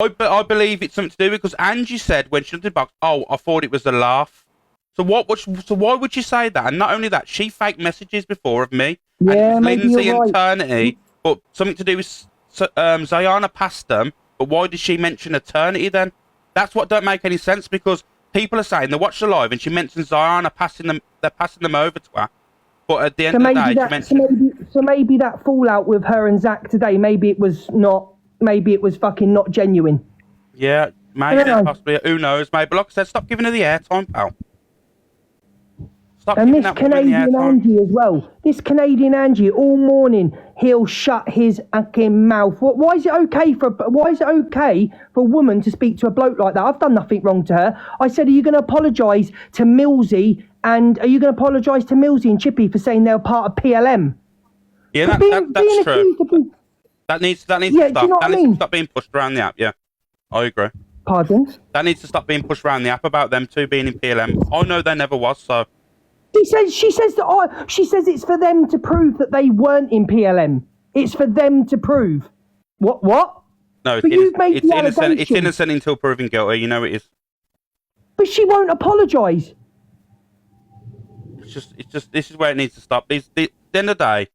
I believe it's something to do because Angie said when she looked at the box, "Oh, I thought it was a laugh." So why would you say that? And not only that, she faked messages before of me. Yeah, and it was maybe Lindsay you're and right. Eternity, but something to do with Zayana passed them. But why did she mention Eternity then? That's what don't make any sense because people are saying they watched the live and she mentioned Zayana passing them. They're passing them over to her. But at the end of the day, she mentioned. So maybe that fallout with her and Zach today, maybe it was fucking not genuine. Yeah, maybe possibly. Who knows? Maybe. Like I said, stop giving her the airtime, pal. Stop And giving this that woman the Canadian airtime. Angie as well. This Canadian Angie, all morning he'll shut his fucking mouth. Why is it okay for a woman to speak to a bloke like that? I've done nothing wrong to her. I said, are you going to apologise to Millsy and Chippy for saying they were part of PLM? Yeah, that's true. That needs to stop. Do you know what That I needs mean? to stop being pushed around the app. Yeah, I agree. Pardon? That needs to stop being pushed around the app about them two being in PLM. I know there never was, so. She says it's for them to prove that they weren't in PLM. It's for them to prove. What? No, But you've made the allegation. It's innocent until proven guilty. You know it is. But she won't apologise. It's just. This is where it needs to stop. At the end of the day,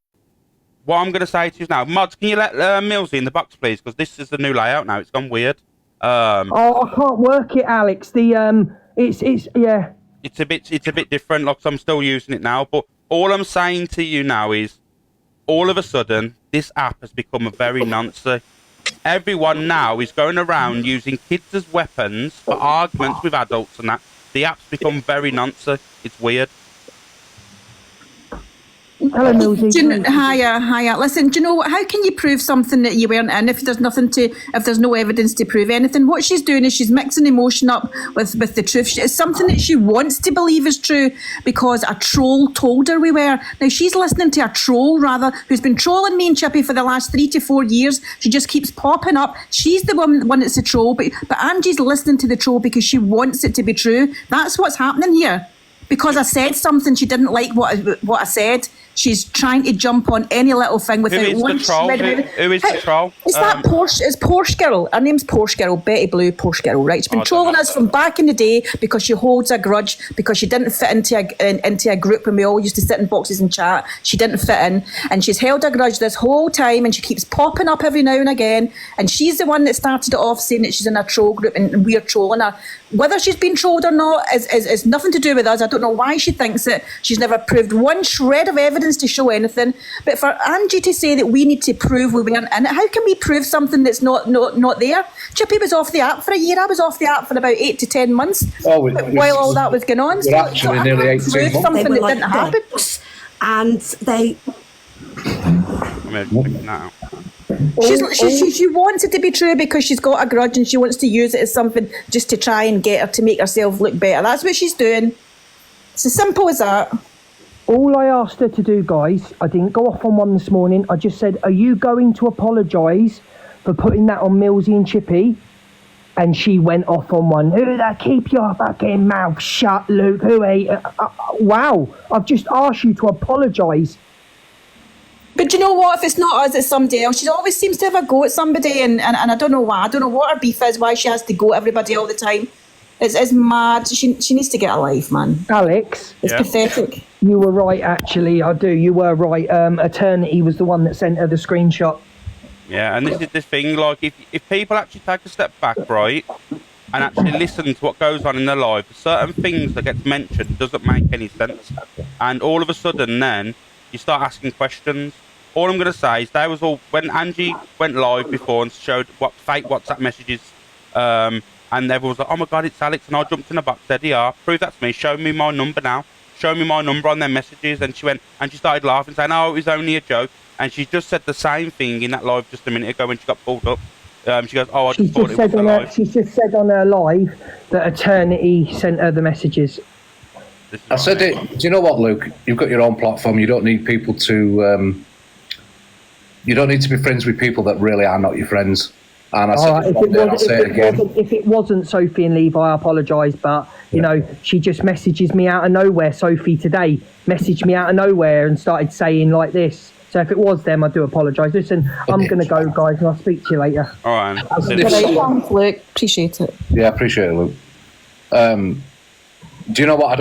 what I'm going to say to you now, Mods, can you let Millsy in the box, please? Because this is the new layout now. It's gone weird. I can't work it, Alex. It's yeah. It's a bit different. Like I'm still using it now, but all I'm saying to you now is, all of a sudden, this app has become a very nonsense. Everyone now is going around using kids as weapons for arguments with adults and that. The app's become very nonsense. It's weird. Hello, Millsy. Hiya. Listen, do you know what? How can you prove something that you weren't in if there's no evidence to prove anything? What she's doing is she's mixing emotion up with the truth. It's something that she wants to believe is true because a troll told her we were. Now she's listening to a troll who's been trolling me and Chippy for the last 3 to 4 years. She just keeps popping up. She's the one that's a troll, but Angie's listening to the troll because she wants it to be true. That's what's happening here. Because I said something, she didn't like what I said. She's trying to jump on any little thing without Who is the troll? Who is the troll? It's that Porsche. It's Porsche Girl. Her name's Porsche Girl. Betty Blue, Porsche Girl. Right? She's been trolling us from back in the day because she holds a grudge because she didn't fit into a group when we all used to sit in boxes and chat. She didn't fit in, and she's held a grudge this whole time, and she keeps popping up every now and again. And she's the one that started it off saying that she's in a troll group and we're trolling her. Whether she's been trolled or not is nothing to do with us. I don't know why she thinks that she's never proved one shred of evidence to show anything. But for Angie to say that we need to prove we weren't in it, how can we prove something that's not there? Chippy was off the app for a year. I was off the app for about 8 to 10 months while all that was going on. So actually nearly 18 months. Something They were that like didn't happen. dogs, and they. She wants it to be true because she's got a grudge and she wants to use it as something just to try and get her to make herself look better. That's what she's doing. It's as simple as that. All I asked her to do, guys, I didn't go off on one this morning. I just said, are you going to apologise for putting that on Millsy and Chippy? And she went off on one. Who that? Keep your fucking mouth shut, Luke. Who ate? Wow, I've just asked you to apologise. But do you know what? If it's not us, it's somebody else. She always seems to have a go at somebody, and I don't know why. I don't know what her beef is, why she has to go at everybody all the time. It's mad. She needs to get a life, man. Alex. It's pathetic. You were right, actually. I do. You were right. Eternity was the one that sent her the screenshot. Yeah, and this is the thing. Like, if people actually take a step back, right, and actually listen to what goes on in their life, certain things that get mentioned doesn't make any sense. And all of a sudden, then you start asking questions. All I'm going to say is there was all when Angie went live before and showed what fake WhatsApp messages, and everyone was like, "Oh my God, it's Alex!" And I jumped in the box, said, "Yeah, prove that's me. Show me my number now. Show me my number on their messages." And she went and she started laughing, saying, "Oh, it was only a joke." And she just said the same thing in that live just a minute ago when she got pulled up. She goes, "Oh, I just thought it was a live." She's just said on her live that Eternity sent her the messages. I said it. Do you know what, Luke? You've got your own platform. You don't need people to. You don't need to be friends with people that really are not your friends. And I said it one day, and I'll say it again. If it wasn't Sophie and Levi, I apologise. But you know, she just messages me out of nowhere. Sophie today messaged me out of nowhere and started saying like this. So if it was them, I do apologise. Listen, I'm going to go, guys, and I'll speak to you later. All right. Okay. Right, thanks, Luke. Appreciate it. Yeah, I appreciate it, Luke. Do you know what?